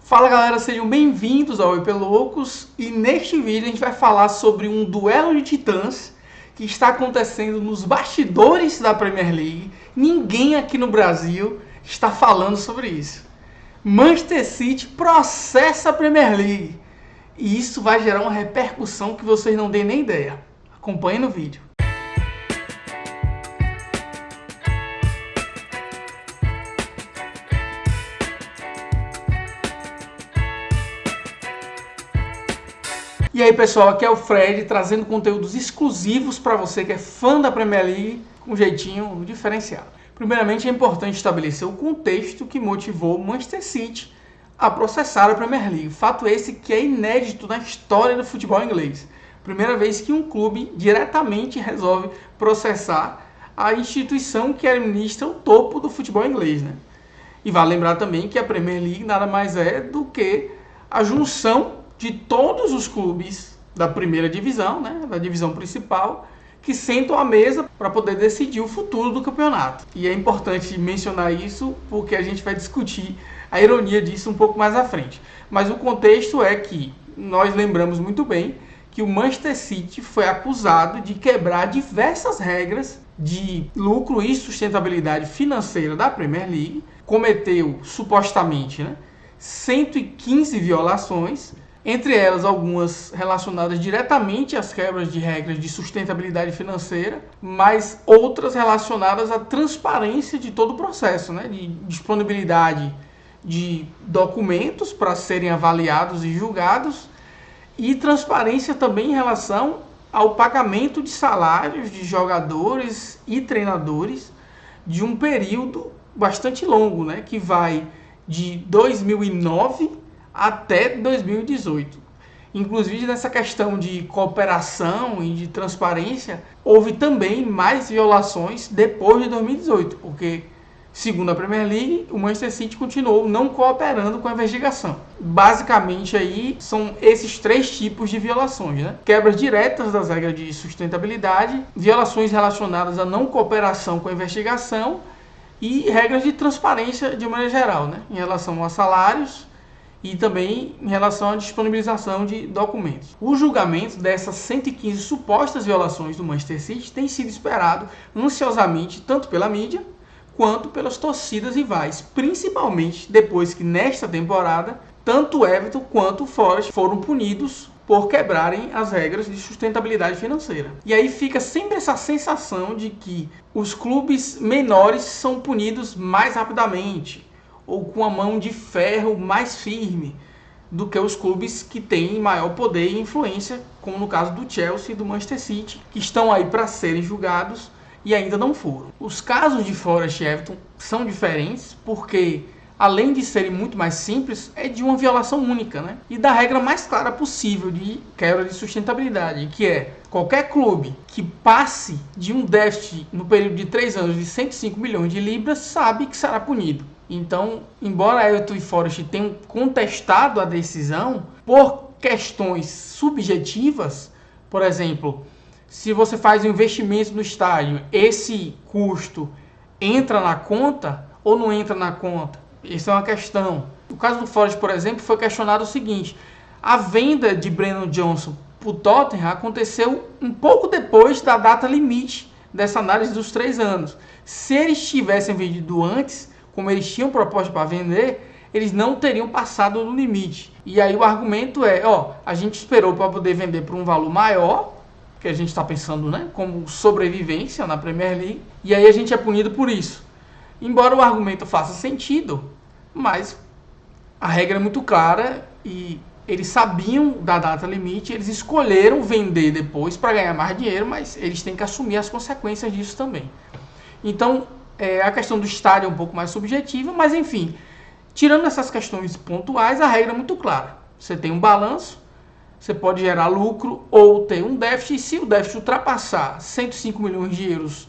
Fala galera, sejam bem-vindos ao IP Loucos e neste vídeo a gente vai falar sobre um duelo de titãs que está acontecendo nos bastidores da Premier League. Ninguém aqui no Brasil está falando sobre isso. Manchester City processa a Premier League e isso vai gerar uma repercussão que vocês não têm nem ideia. Acompanhe no vídeo. E aí pessoal, aqui é o Fred trazendo conteúdos exclusivos para você que é fã da Premier League com um jeitinho diferenciado. Primeiramente é importante estabelecer o contexto que motivou o Manchester City a processar a Premier League. Fato esse que é inédito na história do futebol inglês. Primeira vez que um clube diretamente resolve processar a instituição que administra o topo do futebol inglês, né? E vale lembrar também que a Premier League nada mais é do que a junção de todos os clubes da primeira divisão, né, da divisão principal, que sentam à mesa para poder decidir o futuro do campeonato. E é importante mencionar isso porque a gente vai discutir a ironia disso um pouco mais à frente. Mas o contexto é que nós lembramos muito bem que o Manchester City foi acusado de quebrar diversas regras de lucro e sustentabilidade financeira da Premier League, cometeu supostamente 115 violações, entre elas algumas relacionadas diretamente às quebras de regras de sustentabilidade financeira, mas outras relacionadas à transparência de todo o processo, de disponibilidade de documentos para serem avaliados e julgados, e transparência também em relação ao pagamento de salários de jogadores e treinadores de um período bastante longo, que vai de 2009 até 2018. Inclusive nessa questão de cooperação e de transparência, houve também mais violações depois de 2018, porque, segundo a Premier League, o Manchester City continuou não cooperando com a investigação. Basicamente aí são esses três tipos de violações, Quebras diretas das regras de sustentabilidade, violações relacionadas à não cooperação com a investigação e regras de transparência de maneira geral, em relação a salários e também em relação à disponibilização de documentos. O julgamento dessas 115 supostas violações do Manchester City tem sido esperado ansiosamente tanto pela mídia quanto pelas torcidas rivais, principalmente depois que nesta temporada tanto o Everton quanto o Forest foram punidos por quebrarem as regras de sustentabilidade financeira. E aí fica sempre essa sensação de que os clubes menores são punidos mais rapidamente ou com a mão de ferro mais firme do que os clubes que têm maior poder e influência, como no caso do Chelsea e do Manchester City, que estão aí para serem julgados e ainda não foram. Os casos de Forest e Everton são diferentes porque, além de serem muito mais simples, é de uma violação única, e da regra mais clara possível de quebra de sustentabilidade, que é qualquer clube que passe de um déficit no período de 3 anos de 105 milhões de libras sabe que será punido. Então, embora Everton e Forest tenham contestado a decisão por questões subjetivas, por exemplo, se você faz um investimento no estádio, esse custo entra na conta ou não entra na conta? Isso é uma questão. No caso do Forest, por exemplo, foi questionado o seguinte: a venda de Brennan Johnson para o Tottenham aconteceu um pouco depois da data limite dessa análise dos 3 anos. Se eles tivessem vendido antes, como eles tinham proposta para vender, eles não teriam passado no limite. E aí o argumento é, a gente esperou para poder vender por um valor maior, que a gente está pensando, como sobrevivência na Premier League, e aí a gente é punido por isso. Embora o argumento faça sentido, mas a regra é muito clara e eles sabiam da data limite, eles escolheram vender depois para ganhar mais dinheiro, mas eles têm que assumir as consequências disso também. Então, a questão do estádio é um pouco mais subjetiva, mas enfim, tirando essas questões pontuais, a regra é muito clara. Você tem um balanço, você pode gerar lucro ou ter um déficit, e se o déficit ultrapassar 105 milhões de euros,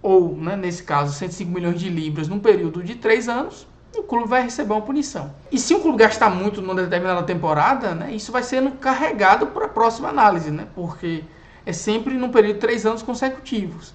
ou, nesse caso, 105 milhões de libras num período de 3 anos, o clube vai receber uma punição. E se o clube gastar muito numa determinada temporada, isso vai sendo carregado para a próxima análise, porque é sempre num período de 3 anos consecutivos.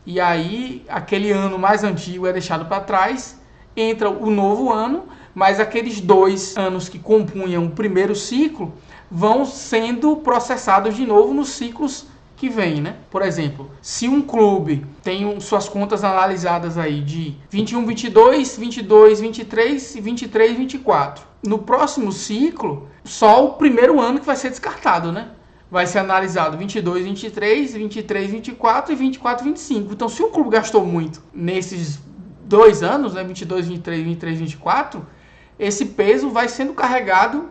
E aí, aquele ano mais antigo é deixado para trás, entra o novo ano, mas aqueles 2 anos que compunham o primeiro ciclo vão sendo processados de novo nos ciclos que vem, né? Por exemplo, se um clube tem suas contas analisadas aí de 21, 22, 22, 23 e 23, 24. No próximo ciclo, só o primeiro ano que vai ser descartado, né? Vai ser analisado 22, 23, 23, 24 e 24, 25. Então, se o clube gastou muito nesses 2 anos, né? 22, 23, 23, 24, esse peso vai sendo carregado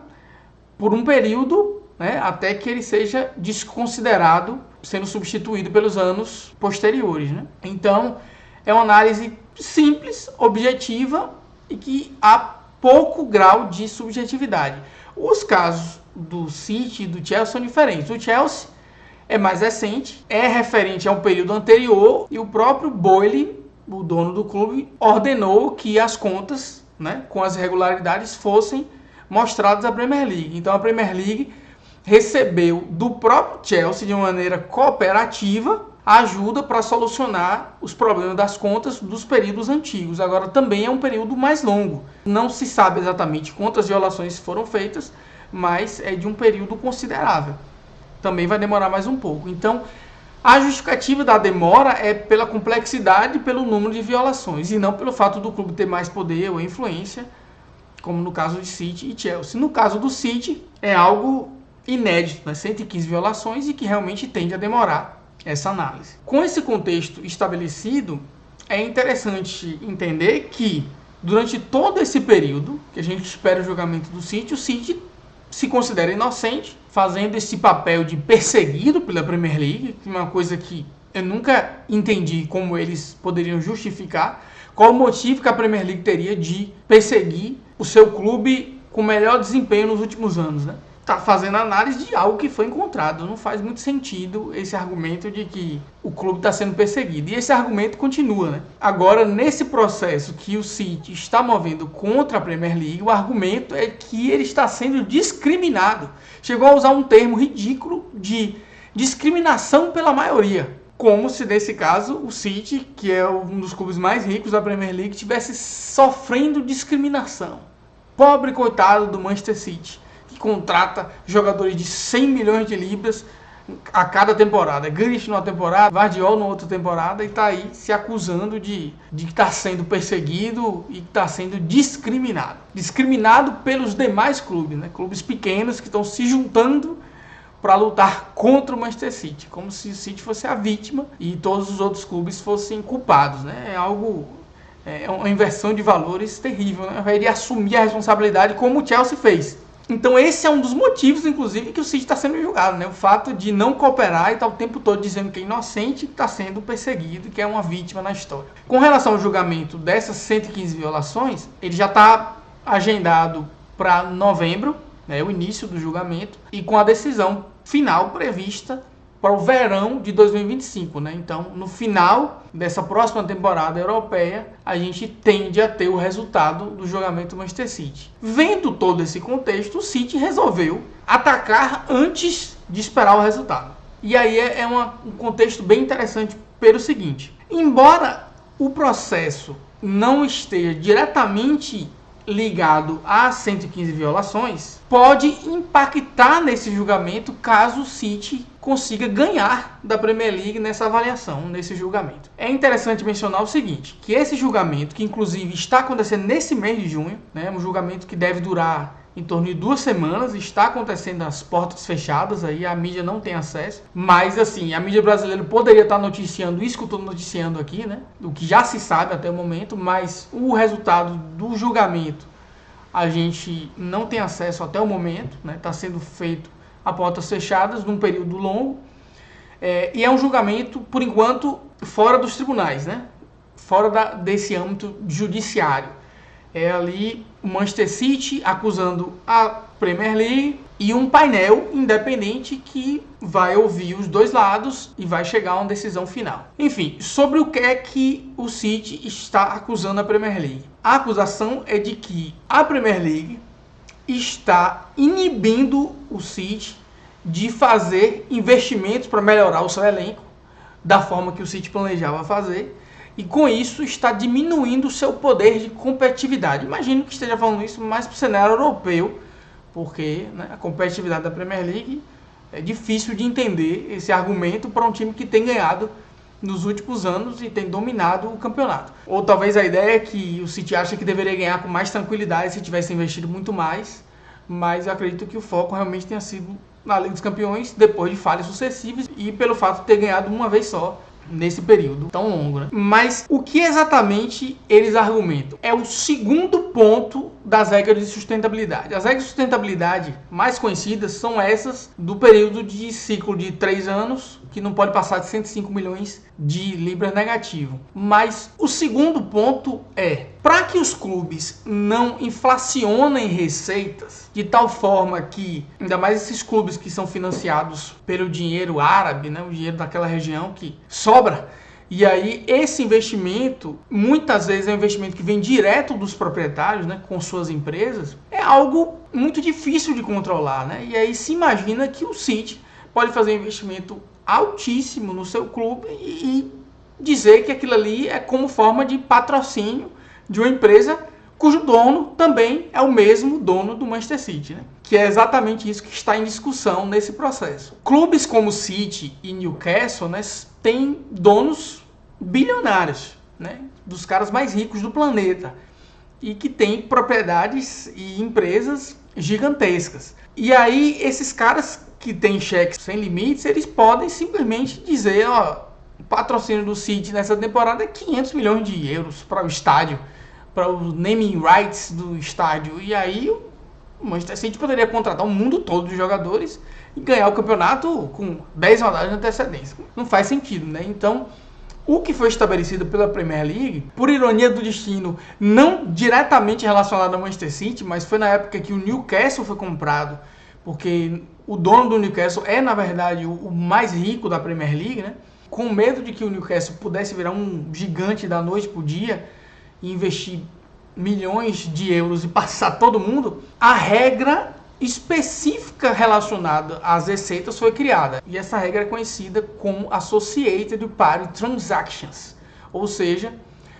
por um período, né, até que ele seja desconsiderado, sendo substituído pelos anos posteriores, né? Então, é uma análise simples, objetiva e que há pouco grau de subjetividade. Os casos do City e do Chelsea são diferentes. O Chelsea é mais recente, é referente a um período anterior e o próprio Boyle, o dono do clube, ordenou que as contas, né, com as irregularidades fossem mostradas à Premier League. Então, a Premier League recebeu do próprio Chelsea, de uma maneira cooperativa, ajuda para solucionar os problemas das contas dos períodos antigos. Agora, também é um período mais longo. Não se sabe exatamente quantas violações foram feitas, mas é de um período considerável. Também vai demorar mais um pouco. Então, a justificativa da demora é pela complexidade e pelo número de violações, e não pelo fato do clube ter mais poder ou influência, como no caso de City e Chelsea. No caso do City, é algo inédito, né? 115 violações, e que realmente tende a demorar essa análise. Com esse contexto estabelecido, é interessante entender que durante todo esse período que a gente espera o julgamento do City, o City se considera inocente, fazendo esse papel de perseguido pela Premier League, uma coisa que eu nunca entendi como eles poderiam justificar. Qual o motivo que a Premier League teria de perseguir o seu clube com melhor desempenho nos últimos anos, né? Tá fazendo análise de algo que foi encontrado. Não faz muito sentido esse argumento de que o clube está sendo perseguido. E esse argumento continua, né? Agora, nesse processo que o City está movendo contra a Premier League, o argumento é que ele está sendo discriminado. Chegou a usar um termo ridículo de discriminação pela maioria. Como se, nesse caso, o City, que é um dos clubes mais ricos da Premier League, estivesse sofrendo discriminação. Pobre coitado do Manchester City, que contrata jogadores de 100 milhões de libras a cada temporada. Grealish numa temporada, Vardiol numa outra temporada, e está aí se acusando de estar sendo perseguido e está sendo discriminado. Discriminado pelos demais clubes, né? Clubes pequenos que estão se juntando para lutar contra o Manchester City, como se o City fosse a vítima e todos os outros clubes fossem culpados, né? É uma inversão de valores terrível, né? Ele assumir a responsabilidade como o Chelsea fez. Então esse é um dos motivos, inclusive, que o City está sendo julgado, né? O fato de não cooperar e estar o tempo todo dizendo que é inocente, que está sendo perseguido, que é uma vítima na história. Com relação ao julgamento dessas 115 violações, ele já está agendado para novembro, né, o início do julgamento, e com a decisão final prevista para o verão de 2025, né? Então, no final dessa próxima temporada europeia, a gente tende a ter o resultado do julgamento do Manchester City. Vendo todo esse contexto, o City resolveu atacar antes de esperar o resultado. E aí um contexto bem interessante pelo seguinte: embora o processo não esteja diretamente ligado a 115 violações, pode impactar nesse julgamento caso o City consiga ganhar da Premier League nessa avaliação, nesse julgamento. É interessante mencionar o seguinte, que esse julgamento, que inclusive está acontecendo nesse mês de junho, né, um julgamento que deve durar em torno de 2 semanas, está acontecendo às portas fechadas, aí a mídia não tem acesso, mas assim, a mídia brasileira poderia estar noticiando isso que eu estou noticiando aqui, né, do que já se sabe até o momento, mas o resultado do julgamento a gente não tem acesso até o momento, né, está sendo feito a portas fechadas, num período longo, e é um julgamento, por enquanto, fora dos tribunais, né, fora desse âmbito judiciário. É ali o Manchester City acusando a Premier League e um painel independente que vai ouvir os dois lados e vai chegar a uma decisão final. Enfim, sobre o que é que o City está acusando a Premier League. A acusação é de que a Premier League está inibindo o City de fazer investimentos para melhorar o seu elenco da forma que o City planejava fazer, e com isso está diminuindo o seu poder de competitividade. Imagino que esteja falando isso mais para o cenário europeu, porque, né, a competitividade da Premier League é difícil de entender esse argumento para um time que tem ganhado nos últimos anos e tem dominado o campeonato. Ou talvez a ideia é que o City acha que deveria ganhar com mais tranquilidade se tivesse investido muito mais, mas eu acredito que o foco realmente tenha sido na Liga dos Campeões, depois de falhas sucessivas e pelo fato de ter ganhado uma vez só nesse período tão longo, né? Mas o que exatamente eles argumentam? É o segundo ponto das regras de sustentabilidade. As regras de sustentabilidade mais conhecidas são essas do período de ciclo de 3 anos, que não pode passar de 105 milhões de libras negativo. Mas o segundo ponto é, para que os clubes não inflacionem receitas, de tal forma que, ainda mais esses clubes que são financiados pelo dinheiro árabe, né, o dinheiro daquela região que sobra, e aí esse investimento, muitas vezes é um investimento que vem direto dos proprietários, né, com suas empresas, é algo muito difícil de controlar, né? E aí se imagina que o City pode fazer um investimento altíssimo no seu clube e dizer que aquilo ali é como forma de patrocínio de uma empresa cujo dono também é o mesmo dono do Manchester City, né? Que é exatamente isso que está em discussão nesse processo. Clubes como City e Newcastle, né, têm donos bilionários, né, dos caras mais ricos do planeta e que têm propriedades e empresas gigantescas. E aí esses caras que têm cheques sem limites, eles podem simplesmente dizer, ó, o patrocínio do City nessa temporada é 500 milhões de euros para o estádio, para os naming rights do estádio. E aí o Manchester City poderia contratar o mundo todo de jogadores e ganhar o campeonato com 10 rodadas de antecedência. Não faz sentido, né? Então, o que foi estabelecido pela Premier League, por ironia do destino, não diretamente relacionado ao Manchester City, mas foi na época que o Newcastle foi comprado, porque o dono do Newcastle é, na verdade, o mais rico da Premier League, né? Com medo de que o Newcastle pudesse virar um gigante da noite para o dia e investir milhões de euros e passar todo mundo, a regra específica relacionada às receitas foi criada. E essa regra é conhecida como Associated Party Transactions, ou seja,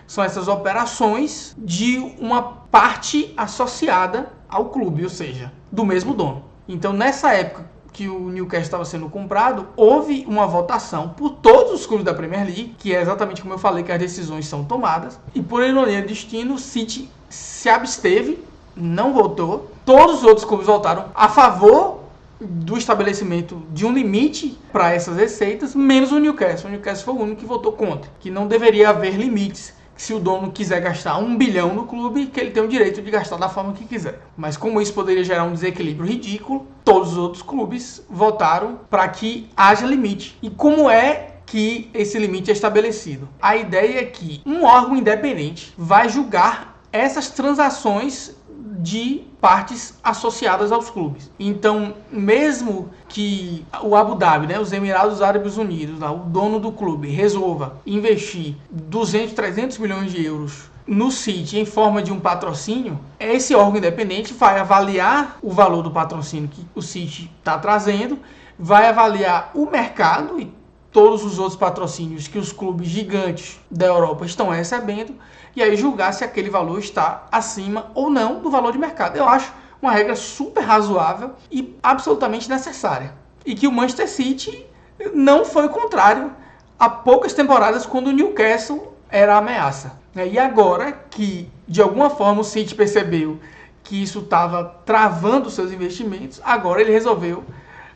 são essas operações de uma parte associada ao clube, ou seja, do mesmo dono. Então, nessa época que o Newcastle estava sendo comprado, houve uma votação por todos os clubes da Premier League, que é exatamente como eu falei que as decisões são tomadas, e por ironia do destino, o City se absteve, não votou, todos os outros clubes votaram a favor do estabelecimento de um limite para essas receitas, menos o Newcastle. O Newcastle foi o único que votou contra, que não deveria haver limites. Se o dono quiser gastar 1 bilhão no clube, que ele tem o direito de gastar da forma que quiser. Mas como isso poderia gerar um desequilíbrio ridículo, todos os outros clubes votaram para que haja limite. E como é que esse limite é estabelecido? A ideia é que um órgão independente vai julgar essas transações de partes associadas aos clubes. Então, mesmo que o Abu Dhabi, né, os Emirados Árabes Unidos, o dono do clube, resolva investir 200, 300 milhões de euros no City em forma de um patrocínio, esse órgão independente vai avaliar o valor do patrocínio que o City está trazendo, vai avaliar o mercado e todos os outros patrocínios que os clubes gigantes da Europa estão recebendo, e aí julgar se aquele valor está acima ou não do valor de mercado. Eu acho uma regra super razoável e absolutamente necessária. E que o Manchester City não foi o contrário há poucas temporadas, quando o Newcastle era a ameaça. E agora que, de alguma forma, o City percebeu que isso estava travando seus investimentos, agora ele resolveu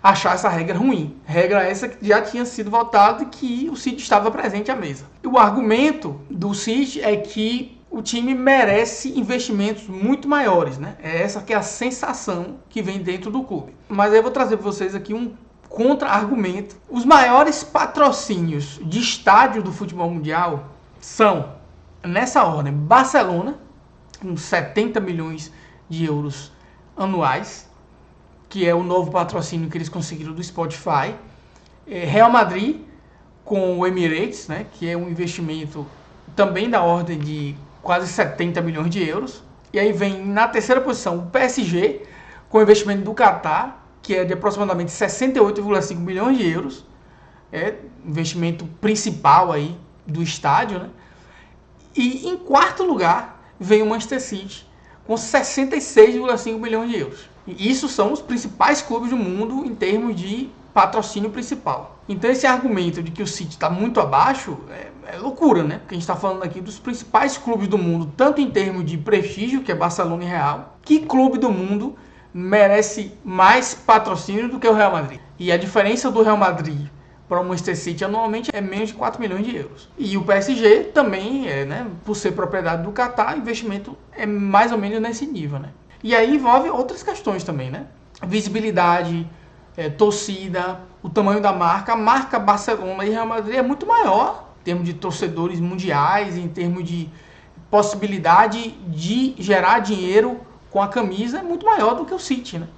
achar essa regra ruim. Regra essa que já tinha sido votada e que o City estava presente à mesa. O argumento do City é que o time merece investimentos muito maiores, né? É essa que é a sensação que vem dentro do clube. Mas aí eu vou trazer para vocês aqui um contra-argumento. Os maiores patrocínios de estádio do futebol mundial são, nessa ordem, Barcelona, com 70 milhões de euros anuais, que é o novo patrocínio que eles conseguiram do Spotify. Real Madrid, com o Emirates, né, que é um investimento também da ordem de quase 70 milhões de euros. E aí vem na terceira posição o PSG, com o investimento do Qatar, que é de aproximadamente 68,5 milhões de euros. É o investimento principal aí do estádio, né? E em quarto lugar vem o Manchester City, com 66,5 milhões de euros. E isso são os principais clubes do mundo em termos de patrocínio principal. Então esse argumento de que o City está muito abaixo é loucura, né? Porque a gente está falando aqui dos principais clubes do mundo, tanto em termos de prestígio, que é Barcelona e Real. Que clube do mundo merece mais patrocínio do que o Real Madrid? E a diferença do Real Madrid para o Manchester City anualmente é menos de 4 milhões de euros. E o PSG também, por ser propriedade do Qatar, o investimento é mais ou menos nesse nível, né? E aí envolve outras questões também, né? Visibilidade, torcida, o tamanho da marca. A marca Barcelona e Real Madrid é muito maior em termos de torcedores mundiais, em termos de possibilidade de gerar dinheiro com a camisa, é muito maior do que o City, né?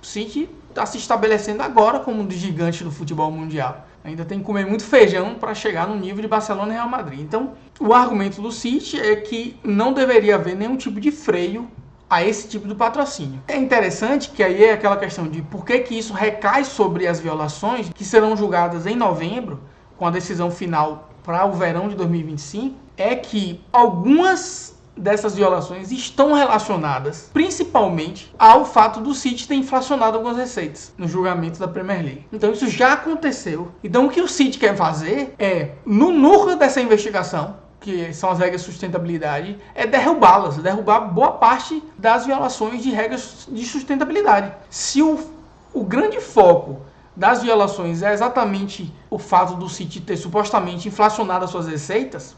O City está se estabelecendo agora como um dos gigantes do futebol mundial. Ainda tem que comer muito feijão para chegar no nível de Barcelona e Real Madrid. Então, o argumento do City é que não deveria haver nenhum tipo de freio a esse tipo de patrocínio. É interessante que aí é aquela questão de por que isso recai sobre as violações que serão julgadas em novembro, com a decisão final para o verão de 2025, é que algumas dessas violações estão relacionadas principalmente ao fato do City ter inflacionado algumas receitas no julgamento da Premier League. Então isso já aconteceu. Então o que o City quer fazer é, no núcleo dessa investigação, que são as regras de sustentabilidade, é derrubá-las, derrubar boa parte das violações de regras de sustentabilidade. Se o grande foco das violações é exatamente o fato do City ter supostamente inflacionado as suas receitas,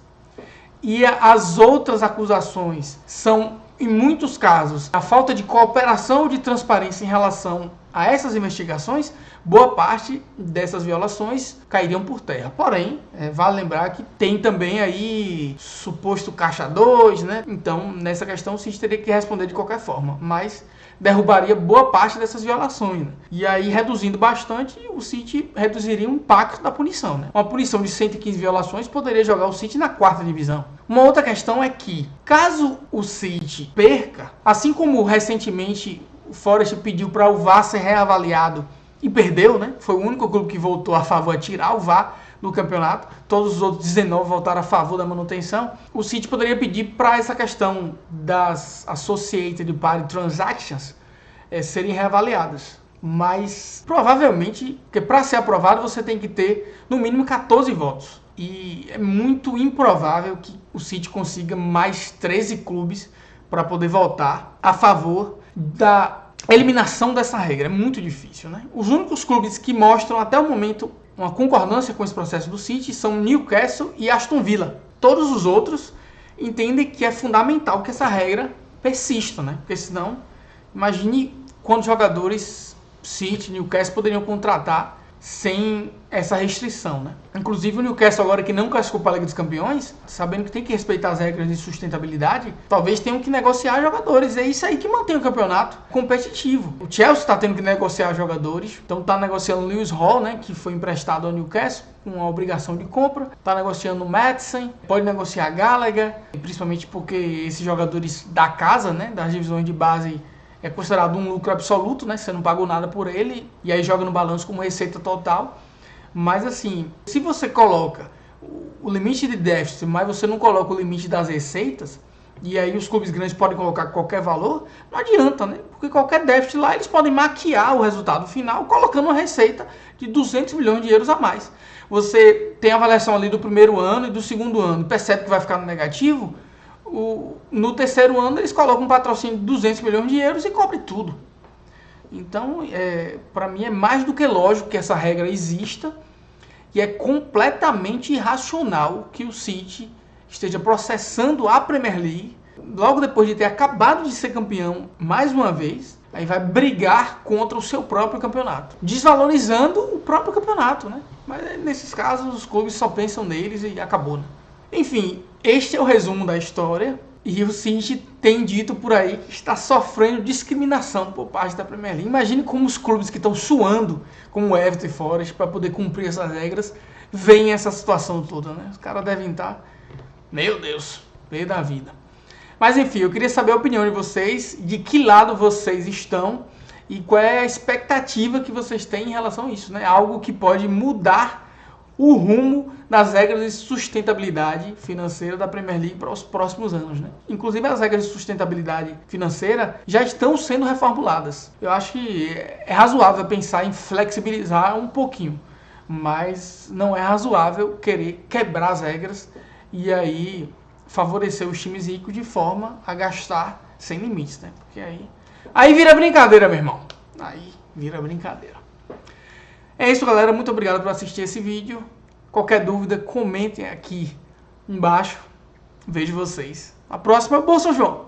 e as outras acusações são, em muitos casos, a falta de cooperação ou de transparência em relação a essas investigações, boa parte dessas violações cairiam por terra. Porém, vale lembrar que tem também aí suposto caixa 2, né? Então, nessa questão, o City teria que responder de qualquer forma, mas derrubaria boa parte dessas violações, né? E aí, reduzindo bastante, o City reduziria o impacto da punição, né? Uma punição de 115 violações poderia jogar o City na 4ª divisão. Uma outra questão é que, caso o City perca, assim como recentemente o Forest pediu para o VAR ser reavaliado e perdeu, né? Foi o único clube que voltou a favor de tirar o VAR do campeonato. Todos os outros 19 voltaram a favor da manutenção. O City poderia pedir para essa questão das Associated Party Transactions serem reavaliadas. Mas provavelmente, porque para ser aprovado você tem que ter no mínimo 14 votos. E é muito improvável que o City consiga mais 13 clubes para poder votar a favor da eliminação dessa regra. É muito difícil, né? Os únicos clubes que mostram até o momento uma concordância com esse processo do City são Newcastle e Aston Villa. Todos os outros entendem que é fundamental que essa regra persista, né? Porque senão, imagine quantos jogadores City, Newcastle poderiam contratar sem essa restrição, né? Inclusive o Newcastle agora que não classificou para a Liga dos Campeões, sabendo que tem que respeitar as regras de sustentabilidade, talvez tenham que negociar jogadores. É isso aí que mantém o campeonato competitivo. O Chelsea está tendo que negociar jogadores, então está negociando o Lewis Hall, né, que foi emprestado ao Newcastle com a obrigação de compra. Está negociando o Madison, pode negociar Gallagher, principalmente porque esses jogadores da casa, né, das divisões de base, é considerado um lucro absoluto, né? Você não pagou nada por ele e aí joga no balanço como receita total. Mas assim, se você coloca o limite de déficit, mas você não coloca o limite das receitas, e aí os clubes grandes podem colocar qualquer valor, não adianta, né? Porque qualquer déficit lá, eles podem maquiar o resultado final colocando uma receita de 200 milhões de euros a mais. Você tem a avaliação ali do primeiro ano e do segundo ano, percebe que vai ficar no negativo. No terceiro ano eles colocam um patrocínio de 200 milhões de euros e cobre tudo. Então, para mim é mais do que lógico que essa regra exista e é completamente irracional que o City esteja processando a Premier League logo depois de ter acabado de ser campeão mais uma vez, aí vai brigar contra o seu próprio campeonato, desvalorizando o próprio campeonato, né? Mas nesses casos os clubes só pensam neles e acabou, né? Enfim, este é o resumo da história e o City tem dito por aí que está sofrendo discriminação por parte da Premier League. Imagine como os clubes que estão suando, como o Everton e Forest, para poder cumprir essas regras, veem essa situação toda, né? Os caras devem estar, meu Deus, meio da vida. Mas enfim, eu queria saber a opinião de vocês, de que lado vocês estão e qual é a expectativa que vocês têm em relação a isso, né? Algo que pode mudar o rumo das regras de sustentabilidade financeira da Premier League para os próximos anos, né? Inclusive as regras de sustentabilidade financeira já estão sendo reformuladas. Eu acho que é razoável pensar em flexibilizar um pouquinho, mas não é razoável querer quebrar as regras e aí favorecer os times ricos de forma a gastar sem limites, né? Porque aí vira brincadeira, meu irmão. Aí vira brincadeira. É isso, galera. Muito obrigado por assistir esse vídeo. Qualquer dúvida, comentem aqui embaixo. Vejo vocês na próxima. Bom São João!